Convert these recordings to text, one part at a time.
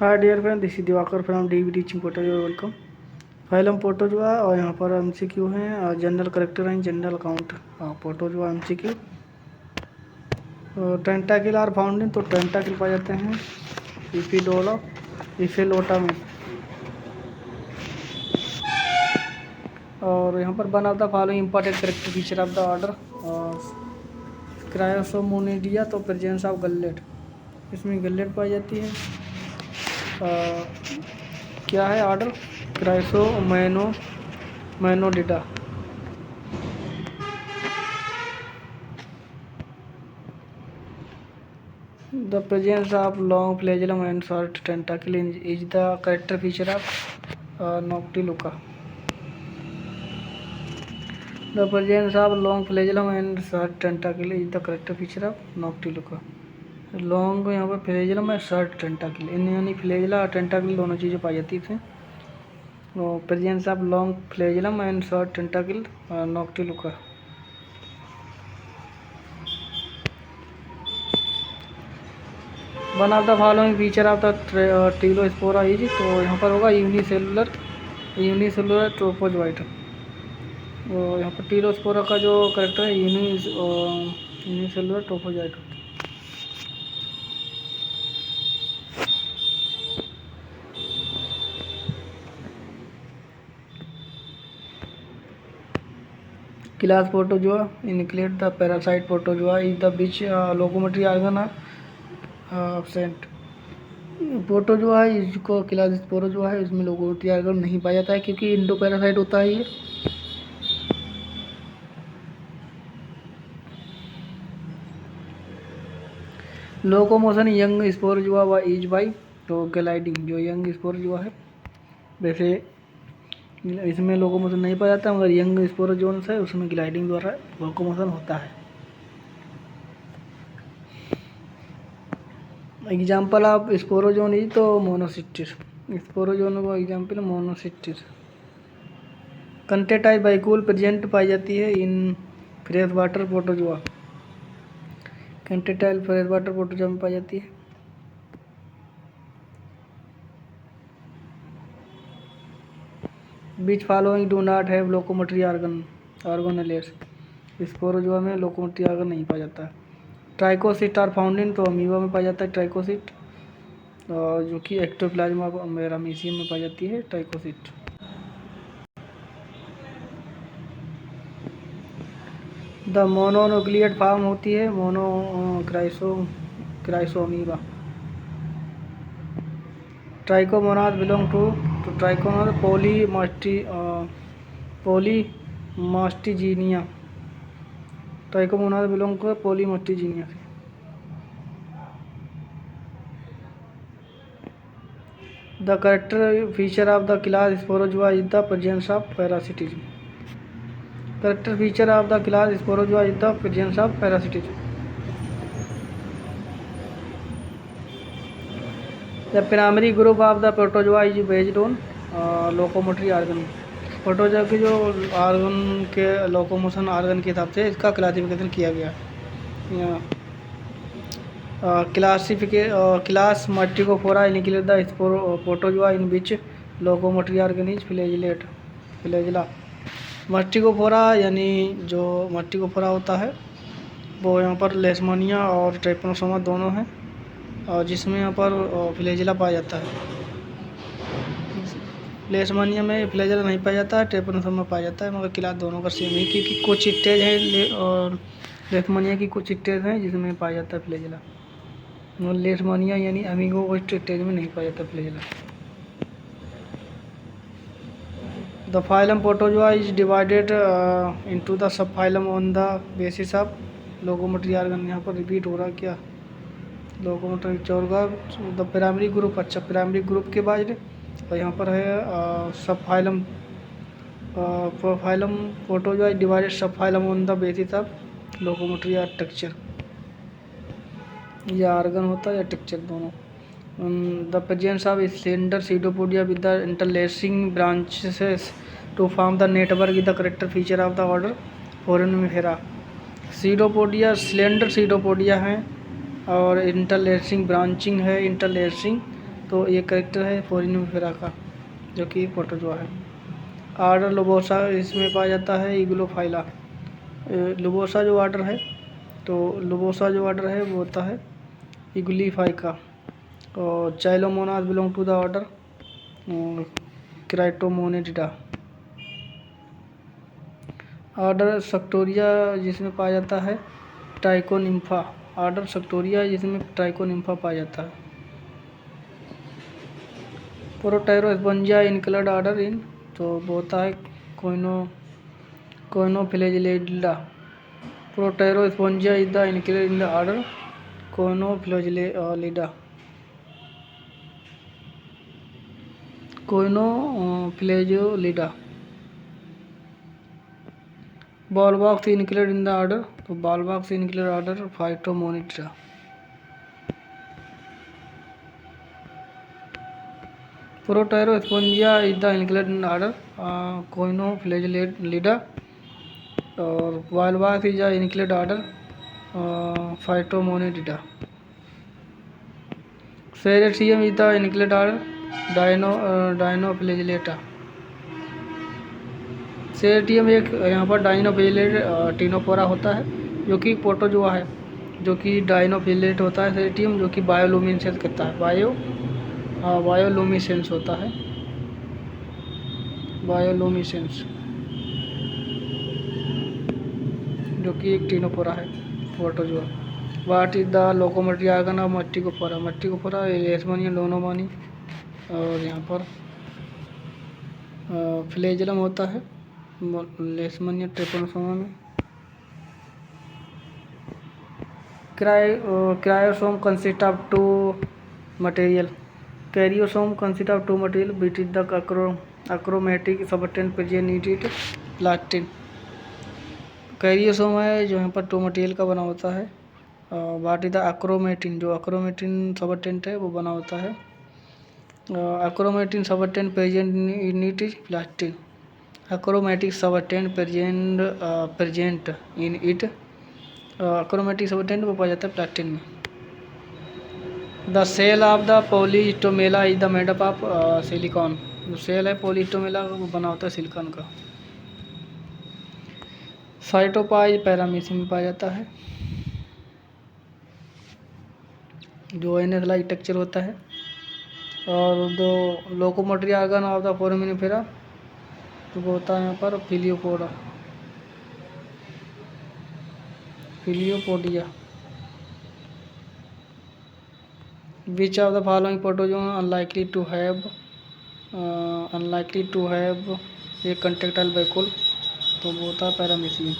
Hi dear friend, this is Diwakar from DV teaching portal. Your welcome. Phylum फोटो जो है और यहाँ पर एमसीक्यू है, general character and general account. फोटो जो है MCQ. Tentacle are found in, तो टेंटाकिल पाए जाते हैं इफिडोला इफेलोटा में। और यहाँ पर one of the following important character feature of the order Chrysomonadida, तो प्रेजेंस ऑफ गल्लेट, इसमें गल्लेट पाई जाती है। क्या है order? Chrysomonadida. The presence of long flagellum and short tentacle is the character feature of Noctiluca. The presence of long flagellum and short tentacle is the character feature of Noctiluca. Long यहाँ पर flagellum है, short टेंटाकिल, इन यानी flagella और टेंटाकिल दोनों चीज़ें पाई जाती थी। Presence of long flagellum and short tentacle Noctiluca. One of the following feature of the Telospora is, तो यहाँ पर होगा यूनिसेलुलर ट्रोपोजोइट। तो यहाँ पर टीलोस्पोरा का जो करेक्टर है unicellular trophozoite. Class Protozoa include the parasite protozoa is the which locomotory organ absent. Protozoa है इसको क्लास स्पोरोजोआ है, इसमें लोकोमोटरी ऑर्गन नहीं पाया जाता है क्योंकि इंडो पैरासाइट होता है ये। लोकोमोशन यंग स्पोरोजोआ व इज बाई, तो ग्लाइडिंग, जो यंग स्पोरोजोआ है वैसे इसमें लोकोमोशन नहीं पाया जाता, मगर यंग स्पोरोजोन्स है उसमें ग्लाइडिंग द्वारा लोकोमोशन होता है। एग्जाम्पल ऑफ स्पोरोजोन इज, तो मोनोसिस्टिस, स्पोरोजोन का example Monocystis. Contractile vacuole present पाई जाती है in fresh water protozoa. Contractile fresh water protozoa में पाई जाती है। Which following do not have locomotory organelles, Sporozoa में लोकोमोटरी ऑर्गन नहीं पाया जाता है। ट्राइकोसिट आर फाउंड इन, तो अमीबा में पाया जाता है ट्राइकोसिट, जो कि एक्टोप्लाज्मा मेरामीशियम में पाई जाती है ट्राइकोसिट। द मोनोन्यूक्लिएट फॉर्म होती है क्राइसोमीबा। ट्राइकोमोनास बिलोंग टू, तो Trichomonas Polymastigina, Trichomonas belong to Polymastigina. The character feature of the class Sporozoa is the presence of parasitism. Character feature of the class Sporozoa is the presence of parasitism. The primary group of the protozoa is based on locomotory organ. Protozoa के जो organ के locomotion organ के हिसाब से इसका classification किया गया। Class Mastigophora include the protozoa in which locomotory organ is flagella. Mastigophora यानी जो मस्टिकोफोरा होता है वो यहाँ पर लेशमानिया और ट्रेपनोसोमा दोनों हैं, और जिसमें यहाँ पर फ्लैजेला पाया जाता है। लेशमानिया में फ्लैजेला नहीं पाया जाता है, ट्रेपनोसोमा पाया जाता है, मगर क्लास दोनों का सेम है क्योंकि कुछ स्टेज हैं और लेशमानिया की कुछ स्टेज हैं जिसमें पाया जाता है फ्लैजेला। लेशमानिया यानी अमीगो को स्टेज में नहीं पाया जाता flagella. The phylum protozoa is divided into the sub phylum on the basis of locomotory organ. यहाँ पर रिपीट हो रहा है क्या? लोकोमोटरी चौरगा द प्राइमरी ग्रुप, अच्छा प्राइमरी ग्रुप के बाद, और यहाँ पर है सब फाइलम प्रोटोजोआ इज डिवाइडेड सब phylum on the basis of locomotory और टेक्सचर, या ऑर्गन होता है या टेक्सचर दोनों। The presence of slender pseudopodia with the interlacing branches to form the network is the character feature of the order Foraminifera. Pseudopodia slender pseudopodia है और interlacing branching है, interlacing तो ये करेक्टर है फोरिनिफेरा का, जो कि प्रोटोजोआ है। आर्डर लोबोसा इसमें पाया जाता है इग्लोफाइला। लोबोसा जो आर्डर है, तो लोबोसा जो आर्डर है वो होता है इग्लीफाइका। और Chilomonas belong to the order Cryptomonadida. Order Suctoria जिसमें पाया जाता है ट्राइकोनिम्फा। ऑर्डर सक्टोरिया जिसमें ट्राइकोनिम्फा पाया जाता है। प्रोटैरोस्पोंजिया इनक्लूड ऑर्डर इन, तो वो होता है Choanoflagellata. Proterospongia is the include in the order Choanoflagellata. Choanoflagellata. Volvox include in the order, तो Volvox include order Phytomonadina. Proterospongia is the include in order Choanoflagellata. और Volvox is the include order Phytomonadina. Ceratium is the include order Dinoflagellata. Ceratium एक यहाँ पर dinoflagellate Ctenophora होता है, जो कि protozoa है, जो कि डायनोफ्लैजिलेट होता है सेरेटियम, जो कि बायोलुमिनेसेंस करता है। बायोलुमिनेसेंस होता है, बायोलुमिनेसेंस, जो कि एक टिनोफोरा है protozoa. What is the locomotory organ of Mastigophora. Mastigophora Leishmania donovani. और यहाँ पर फ्लैजेलम होता है लेशमानिया ट्रिपनोसोमा में। Karyosome consist of 2 material. Karyosome consist of 2 material which is the achromatic substance present in plastin. Karyosome है जो यहाँ पर 2 मटेरियल का बना होता है। व्हाट इज द अक्रोमेटिन, जो अक्रोमेटिन सबस्टेंस है वो बना होता है। Achromatin substance present in it is plastin. Achromatic substance present in it, achromatic substance वो पाया जाता है प्लास्टिन में। The cell of the Polystomella is the made up of silicon. जो सेल है पॉलीस्टोमेला वो बना होता है सिलिकॉन का। साइटोप्लाज्म पैरामीशियम में पाया जाता है, जो एनएस लाइक टेक्सचर होता है। और जो locomotory organ of the Foraminifera, तो वो होता है यहाँ पर filopodia. Which of the following protozoa unlikely to have a contractile vacuole, तो वो होता है पैरामीशियम।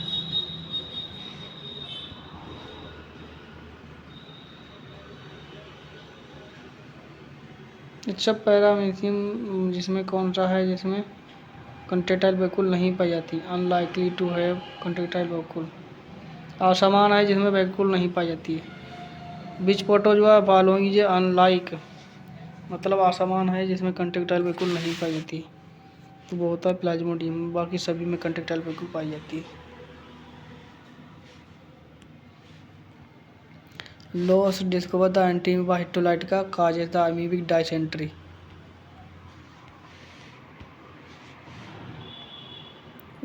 अच्छा, पैरामीशियम जिसमें कौन सा है जिसमें कंट्रेक्टाइल वैक्यूल नहीं पाई जाती। Unlikely to have contractile vacuole. असमान है जिसमें वैक्यूल नहीं पाई जाती है। Which protozoa following is unlike, मतलब असमान है जिसमें कंट्रेक्टाइल वैक्यूल नहीं पाई जाती, तो वो होता है प्लाज्मोडियम। बाकी सभी में कंट्रेक्टाइल वैक्यूल पाई जाती है। Losch discover the Entamoeba histolytica causes the amoebic dysentery.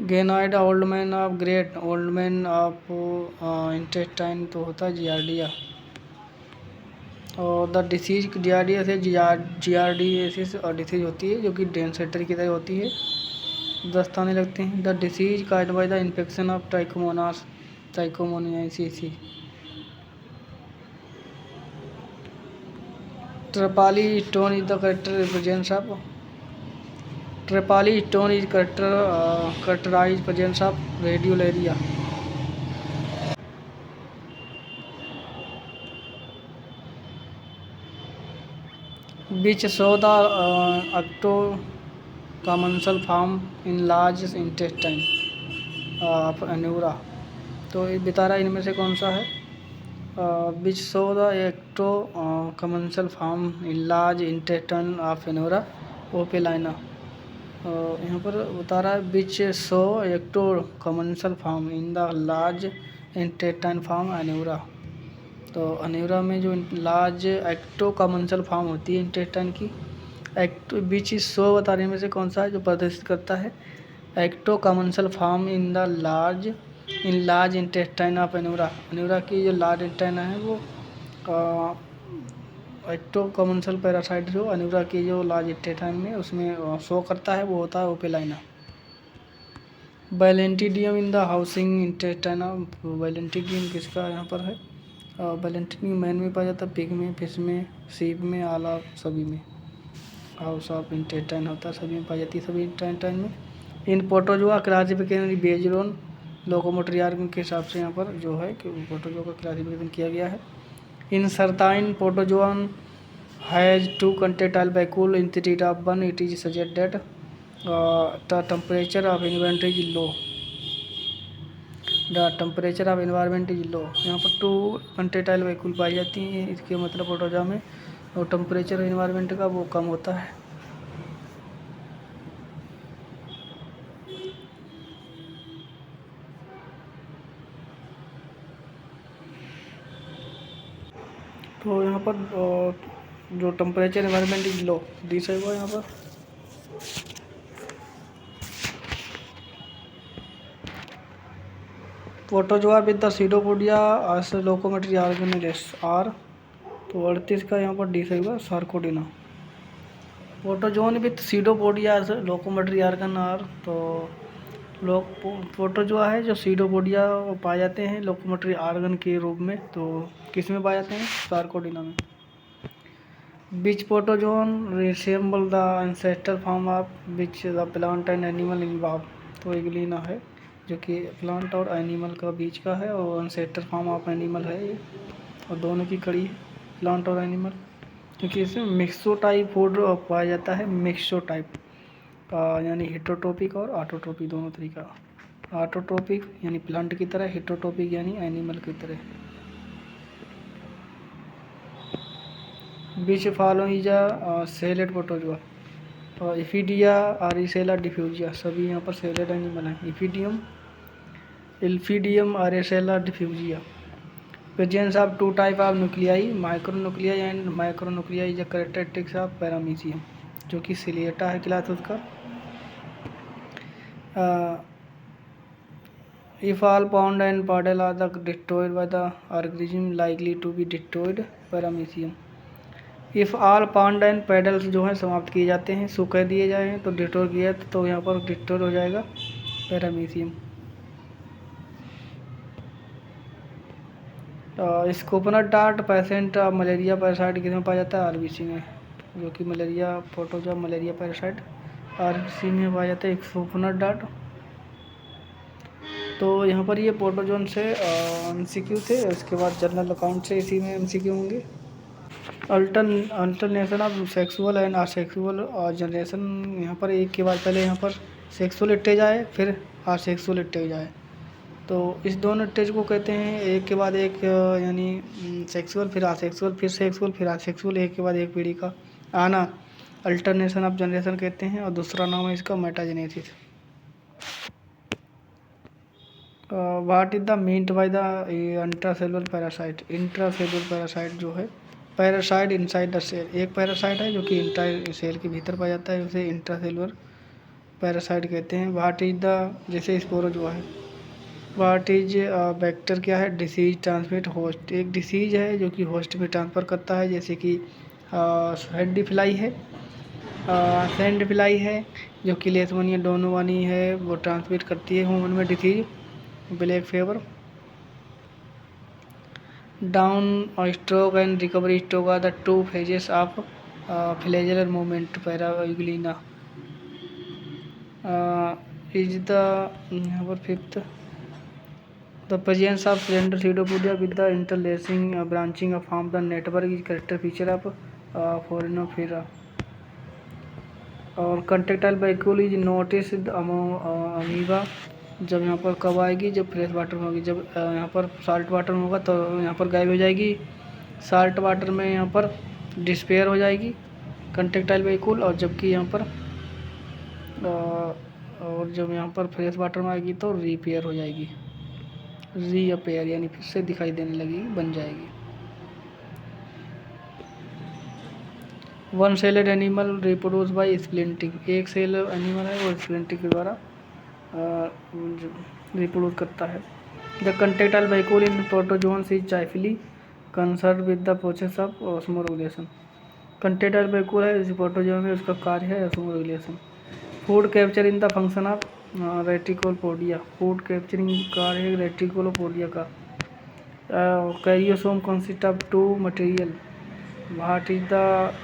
गेनॉइड old man of great old man of intestine, तो होता है जियार्डिया। और द डिसीज जियार्डिया से जियार्डियसिस और डिसीज होती है, जो कि डेंसेटरी की तरह होती है, दस्ताने लगते हैं। The disease caused by the infection of trichomoniasis. ट्रेपाली स्टोन is the character presence of characterized presence of radiolaria. Which show the ectocommensal form in large intestine of aneura, तो ये बता रहा है इनमें से कौन सा है। Which show the ectocommensal form in large intestine of aneura ओपेलाइना। यहाँ पर बता रहा है which show ectocommensal form in the large intestine form aneura। तो अनेउरा में जो लार्ज एक्टो कमेंसल फॉर्म होती है इंटेस्टाइन की, एक्टो बीच इस 100 बताने में से कौन सा है जो प्रदर्शित करता है ecto commensal form in large intestine of Anura. Anura की जो लार्ज इंटेस्टाइन है वो एक्टो कमेंसल पैरासाइट जो अनेउरा की जो लार्ज इंटेस्टाइन में उसमें शो करता है वो होता है ओपेलाइना। बैलेंटिडियम इन द हाउसिंग इंटेस्टाइन, बैलेंटिडियम किसका यहाँ पर है? बैलेंटिडियम मैन में पाया जाता है, पिग में, फिश में, सीप में, आला सभी में हाउस ऑफ इंटेस्टाइन होता है, सभी में पाई जाती है, सभी इंटेस्टाइन में। In protozoa classification based on locomotory organ के हिसाब से यहाँ पर जो है कि प्रोटोजोआ का क्लासिफिकेशन किया गया है। In certain protozoan has 2 contractile vacuole instead of 1, it is suggest that the temperature of environment is low, the temperature of environment is low. यहाँ पर 2 कंटेक्टाइल वैक्यूल पाई जाती हैं, इसके मतलब प्रोटोजोआ में, और टेम्परेचर एनवायरनमेंट का वो कम होता है। तो यहाँ पर जो temperature environment is low this है वो यहाँ पर। Protozoa with the pseudopodia as locomotory organelles are, तो 38 का यहाँ पर डी सही हुआ Sarcodina. Protozoan with pseudopodia as locomotory organ are, तो लोग प्रोटोजोआ है जो सीडोपोडिया पाए जाते हैं लोकोमोटरी ऑर्गन के रूप में, तो किस में पाए जाते हैं? सार्कोडिना में। Which protozoan resemble the ancestor form of which the plant and animal involve, तो एग्लिना है जो कि प्लांट और एनिमल का बीच का है, और एंसेस्टर फॉर्म ऑफ एनिमल है ये, और दोनों की कड़ी है प्लांट और एनिमल, क्योंकि इसमें मिक्सोटाइप फूड पाया जाता है। मिक्सोटाइप यानी हेटरोट्रोपिक और ऑटोट्रोपिक दोनों तरीका। ऑटोट्रोपिक यानी प्लांट की तरह, हेटरोट्रोपिक यानी एनिमल की तरह। बीच फॉलो इज सेलेड प्रोटोजोआ, और इफिडिया आरिसेला डिफ्यूजिया, सभी यहाँ पर सेलेड एनिमल हैं। Elphidium Arcella Difflugia. Presence of 2 type of nuclei, micronuclei and micronuclei is characteristics of Paramecium, जो कि सिलिएटा है क्लास उसका। If all pond and puddle are the destroyed by the organism likely to be destroyed Paramecium. If all pond and puddles जो हैं समाप्त किए जाते हैं, सूख दिए जाए तो डिस्ट्रॉय किया तो यहाँ पर डिस्ट्रॉय हो जाएगा पैरामीशियम। स्कोपनट डार्ट पैसेंट मलेरिया पैरासाइट किस में पाया जाता है? आरबीसी में, जो कि malaria protozoa malaria parasite RBC में पाया जाता है स्कोपनट डार्ट। तो यहाँ पर ये प्रोटोजोन से एमसीक्यू थे, उसके बाद जनरल अकाउंट से इसी में एमसीक्यू होंगे। Alternation of sexual and asexual generation, यहाँ पर एक के बाद पहले यहाँ पर सेक्सुअल स्टेज आए, फिर आसेक्सुअल स्टेज आए, तो इस दोनों स्टेज को कहते हैं एक के बाद एक, यानी सेक्सुअल फिर आसेक्सुअल फिर सेक्सुअल फिर आसेक्सुअल, एक के बाद एक पीढ़ी का आना अल्टरनेशन ऑफ जनरेशन कहते हैं, और दूसरा नाम है इसका metagenesis. What is the meant by the intracellular parasite? Intracellular parasite जो है पैरासाइट इनसाइड द सेल, एक पैरासाइट है जो कि इंटर सेल के भीतर पाया जाता है, उसे इंट्रासेलुलर पैरासाइट कहते हैं। व्हाट इज द, जैसे स्पोरोजोआ है, व्हाट इज वेक्टर क्या है? डिसीज ट्रांसमिट होस्ट, एक डिसीज है जो कि होस्ट में ट्रांसफ़र करता है, जैसे कि सैंड फ्लाई है जो कि लेशमानिया डोनोवानी है, वो ट्रांसमिट करती है ह्यूमन में disease. Black fever. Down stroke and recovery stroke are the 2 phases of flagellar movement पैराग्लिना। इज द यहाँ पर 5th the presence of slender pseudopodia with the interlacing branching of form the network is character feature of Foraminifera. और contractile vacuole is noticed amoeba, जब यहाँ पर कब आएगी? जब फ्रेश वाटर में होगी, जब यहाँ पर साल्ट वाटर में होगा तो यहाँ पर गायब हो जाएगी, साल्ट वाटर में यहाँ पर डिस्पेयर हो जाएगी कंटेक्टाइल वैक्यूल, और जबकि यहाँ पर और जब यहाँ पर फ्रेश वाटर में आएगी तो रीपेयर हो जाएगी, रीअपेयर यानी फिर से दिखाई देने लगेगी, बन जाएगी। One celled animal reproduce by splitting, एक सेल एनिमल है वो स्प्लिंटिंग के द्वारा रिप्रोड्यूस करता है। The contractile vacuole in protozoans is chiefly concern with the process of osmoregulation. Contractile vacuole है इस प्रोटोजोन में, उसका कार्य है osmoregulation. Food capture in the function of reticulopodia, food capturing कार्य है रेटिकुलोपोडिया का। Karyosome consist of two material, what is the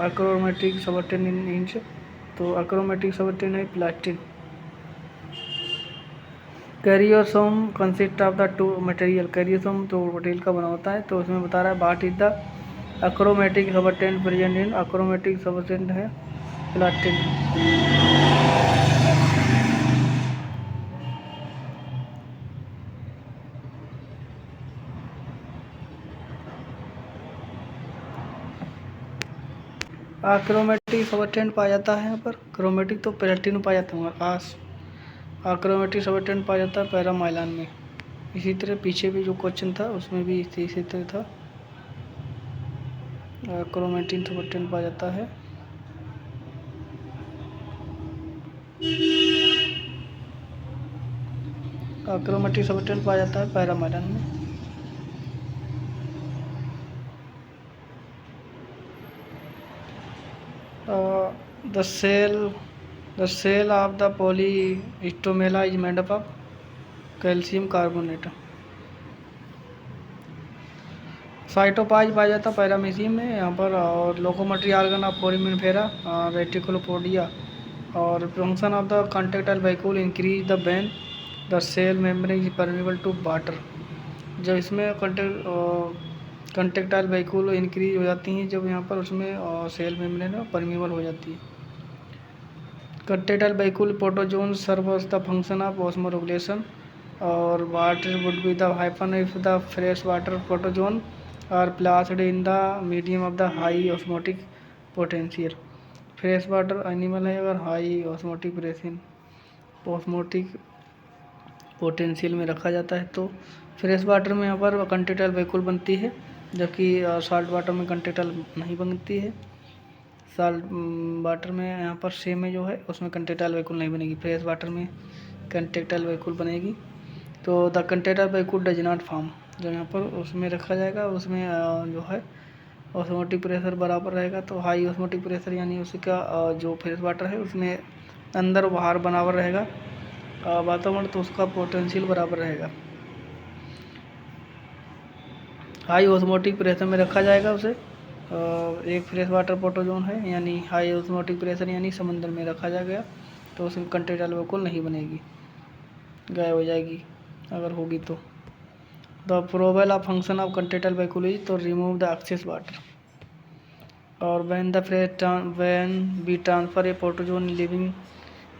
achromatic substance in inch, तो अक्रोमेटिक सबटेन है plastin. Karyosome consist of the two material, karyosome तो material का बना होता है, तो उसमें बता रहा है what is the achromatic substance present in, achromatic substance है प्लास्टिन। क्रोमेटिक सबटेंट पाया जाता है यहाँ पर, क्रोमेटिक तो प्लेटिन में पाया जाता है मगर क्रोमेटिक सबटेंट पाया जाता है पैरामाइलान में। इसी तरह पीछे भी जो क्वेश्चन था उसमें भी इसी तरह था, क्रोमेटिन सबटेंट पाया जाता है क्रोमेटिक सबटेंट पाया जाता है पैरामाइलान में। The cell of the Polystomella is made up of calcium carbonate. Cytopyge पाया जाता है पैरामीशियम में यहाँ पर, और locomotory organ of Foraminifera reticulopodia. और function of the contractile vacuole increase the when the cell membrane is permeable to water. जब इसमें कंटेक्टाइल वैक्यूल इंक्रीज हो जाती हैं जब यहाँ पर उसमें सेल मेम्ब्रेन परमेबल हो जाती है। Contractile vacuole protozoan serves the function of osmoregulation, और water would be the hyphen if the fresh water protozoan are placed in the medium of the high osmotic potential. Fresh water animal है अगर high osmotic potential में रखा जाता है तो fresh water में यहाँ पर कंटेक्टाइल वैक्यूल बनती है, जबकि साल्ट वाटर में कंटेक्टाइल नहीं बनती है। साल्ट वाटर में यहाँ पर सेम में जो है उसमें कंटेक्टाइल वैक्यूल नहीं बनेगी, फ्रेश वाटर में कंटेक्टाइल वैक्यूल बनेगी। तो the contractile vacuole does not form, जब यहाँ पर उसमें रखा जाएगा उसमें जो है ऑस्मोटिक प्रेशर बराबर रहेगा, तो हाई ऑस्मोटिक प्रेशर यानी उसका जो फ्रेश वाटर है उसमें अंदर बाहर बराबर रहेगा वातावरण, तो उसका पोटेंशियल बराबर रहेगा। हाई ऑस्मोटिक प्रेशर में रखा जाएगा उसे, एक फ्रेश वाटर प्रोटोजोन है यानी हाई ऑस्मोटिक प्रेशर यानी समंदर में रखा जाएगा, तो उसमें कंटेक्टाइल वैक्यूल नहीं बनेगी, गायब हो जाएगी अगर होगी तो। The probable of function of contractile vacuole is to remove the excess water, और when we transfer a protozoan living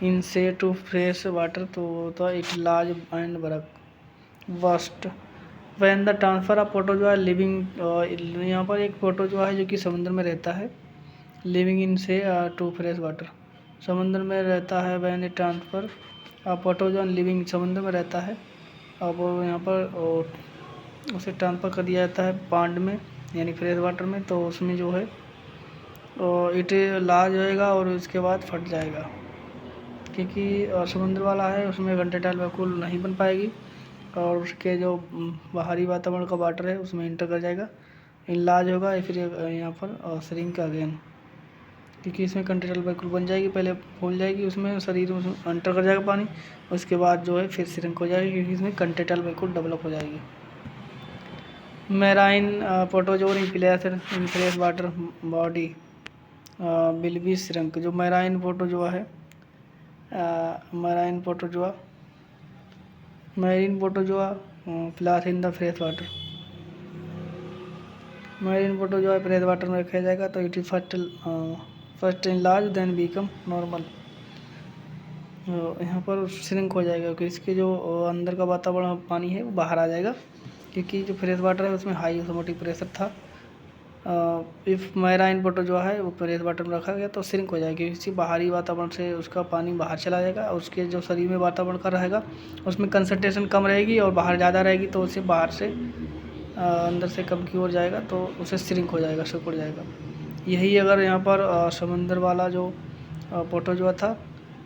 in sea to fresh water तो it large and burst. When the transfer of protozoa living, यहाँ पर एक protozoa है जो कि समुद्र में रहता है, living in sea to fresh water, समुद्र में रहता है। When it transfer of protozoa living, समुद्र में रहता है, अब यहाँ पर उसे ट्रांसफ़र कर दिया जाता है पांड में यानी फ्रेश वाटर में, तो उसमें जो है इट लार्ज होएगा और उसके बाद फट जाएगा, क्योंकि समुद्र वाला है उसमें कंटेक्टाइल वैक्यूल नहीं बन पाएगी और उसके जो बाहरी वातावरण का वाटर है उसमें इंटर कर जाएगा, इनलार्ज होगा, फिर यहाँ पर श्रिंक अगेन, क्योंकि इसमें कंटेक्टाइल वैक्यूल बन जाएगी, पहले फूल जाएगी उसमें शरीर में इंटर कर जाएगा पानी, उसके बाद जो है फिर श्रिंक हो जाएगी क्योंकि इसमें कंटेक्टाइल वैक्यूल डेवलप हो जाएगी। Marine protozoan in fresh water body will be shrink. जो मेराइन प्रोटोजोआ है, मैरीन प्रोटोजोआ फ्लास in the fresh water, marine protozoa fresh water में रखा जाएगा तो it is first enlarge then become normal, यहाँ पर श्रिंक हो जाएगा क्योंकि इसके जो अंदर का वातावरण पानी है वो बाहर आ जाएगा, क्योंकि जो फ्रेश वाटर है उसमें हाई ऑस्मोटिक प्रेशर था। इफ़ मैराइन प्रोटोजोआ है वो फ्रेश वाटर में रखा गया तो श्रिंक हो जाएगी, इसी बाहरी वातावरण से उसका पानी बाहर चला जाएगा, और उसके जो शरीर में वातावरण का रहेगा उसमें कंसंट्रेशन कम रहेगी और बाहर ज़्यादा रहेगी, तो उसे बाहर से अंदर से कम की ओर जाएगा तो उसे श्रिंक हो जाएगा, सिकुड़ जाएगा। यही अगर यहाँ पर समंदर वाला जो प्रोटोजोआ था,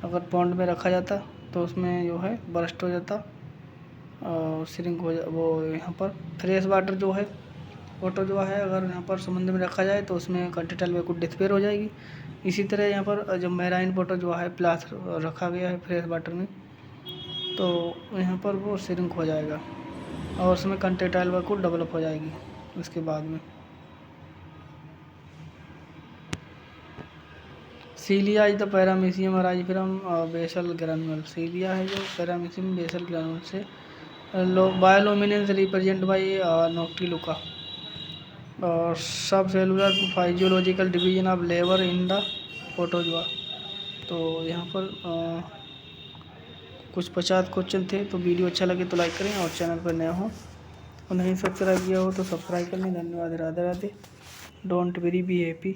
अगर पॉन्ड में रखा जाता तो उसमें जो है बर्स्ट हो जाता, श्रिंक हो वो यहाँ पर फ्रेश वाटर जो है प्रोटोजोआ है, अगर यहाँ पर समुद्र में रखा जाए तो उसमें कंटिनेंटल वैक्यूम डिस्पेयर हो जाएगी। इसी तरह यहाँ पर जो मैराइन प्रोटोजोआ है प्लास रखा गया है फ्रेश वाटर में, तो यहाँ पर वो श्रिंक हो जाएगा और उसमें कंटिनेंटल वैक्यूम डेवलप हो जाएगी उसके बाद में। Cilia is the Paramecium arise from basal granule. Cilia है जो पैरामीशियम बेसल ग्रैन्युल से। बायोलुमिनेंस रिप्रेजेंट बाई नोक्टिलुका और subcellular physiological division of labour in the protozoa. तो यहाँ पर कुछ 50 क्वेश्चन थे। तो वीडियो अच्छा लगे तो लाइक करें और चैनल पर नया हो और नहीं सब्सक्राइब किया हो तो सब्सक्राइब कर लें। धन्यवाद। Radhe Radhe. Don't very be happy.